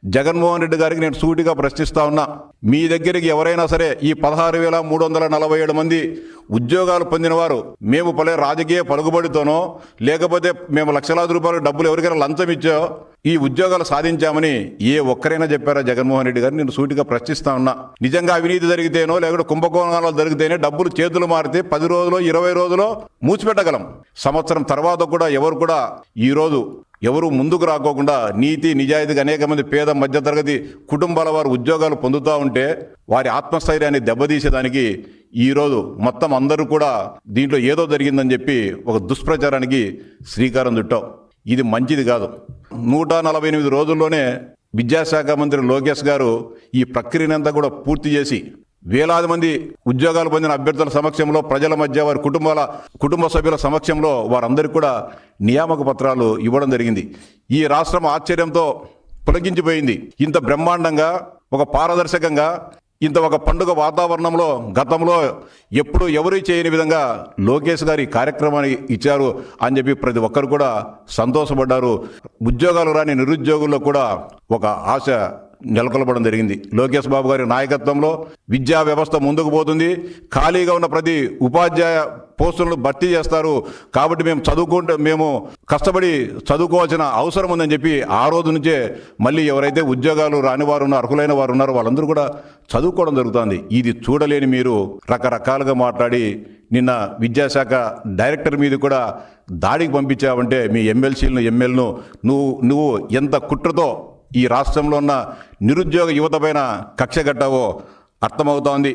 జగన్మోహన్ రెడ్డి గారికి నేను సూటిగా ప్రశ్నిస్తా ఉన్నా, మీ దగ్గరికి ఎవరైనా సరే ఈ 16,347 మంది ఉద్యోగాలు పొందిన వారు మేము రాజకీయ పలుకుబడితోనో లేకపోతే మేము లక్షలాది రూపాయల డబ్బులు ఎవరికైనా లంచం ఇచ్చో ఈ ఉద్యోగాలు సాధించామని ఏ ఒక్కరైనా చెప్పారా జగన్మోహన్ రెడ్డి గారు? నేను సూటిగా ప్రశ్నిస్తా ఉన్నా. నిజంగా అవినీతి జరిగితేనో లేకపోతే కుంభకోణాలు జరిగితేనే డబ్బులు చేతులు మారితే 10 రోజులు 20 రోజులు మూసిపెట్టగలం. సంవత్సరం తర్వాత కూడా ఈరోజు ఎవరు ముందుకు రాకోకుండా నీతి నిజాయితీగా అనేక మంది పేద మధ్యతరగతి కుటుంబాల వారు ఉద్యోగాలు పొందుతూ ఉంటే వారి ఆత్మస్థైర్యాన్ని దెబ్బతీసేదానికి ఈరోజు మొత్తం అందరూ కూడా దీంట్లో ఏదో జరిగిందని చెప్పి ఒక దుష్ప్రచారానికి శ్రీకారం చుట్టాం. ఇది మంచిది కాదు. 148 రోజుల్లోనే విద్యాశాఖ మంత్రి లోకేష్ గారు ఈ ప్రక్రియనంతా కూడా పూర్తి చేసి వేలాది మంది ఉద్యోగాలు పొందిన అభ్యర్థుల సమక్షంలో ప్రజల మధ్య వారి కుటుంబ సభ్యుల సమక్షంలో వారందరికీ కూడా నియామక పత్రాలు ఇవ్వడం జరిగింది. ఈ రాష్ట్రం ఆశ్చర్యంతో పులకించిపోయింది. ఇంత బ్రహ్మాండంగా ఒక పారదర్శకంగా ఇంత ఒక పండుగ వాతావరణంలో గతంలో ఎప్పుడు ఎవరు చేయని విధంగా లోకేష్ గారి కార్యక్రమాన్ని ఇచ్చారు అని చెప్పి ప్రతి ఒక్కరు కూడా సంతోషపడ్డారు. ఉద్యోగాలు రాని నిరుద్యోగుల్లో కూడా ఒక ఆశ నెలకొల్పడం జరిగింది. లోకేష్ బాబు గారి నాయకత్వంలో విద్యా వ్యవస్థ ముందుకు పోతుంది. ఖాళీగా ఉన్న ప్రతి ఉపాధ్యాయ పోస్టులను భర్తీ చేస్తారు కాబట్టి మేము కష్టపడి చదువుకోవాల్సిన అవసరం ఉందని చెప్పి ఆ రోజు నుంచే మళ్ళీ ఎవరైతే ఉద్యోగాలు రాని వారు ఉన్నారో అర్హులైన వారు ఉన్నారో వాళ్ళందరూ కూడా చదువుకోవడం జరుగుతుంది. ఇది చూడలేని మీరు రకరకాలుగా మాట్లాడి నిన్న విద్యాశాఖ డైరెక్టర్ మీద కూడా దాడికి పంపించావంటే మీ ఎమ్మెల్సీలను ఎమ్మెల్యేలను నువ్వు ఎంత కుట్రతో ఈ రాష్ట్రంలో ఉన్న నిరుద్యోగ యువత పైన కక్ష కట్టావో అర్థమవుతోంది.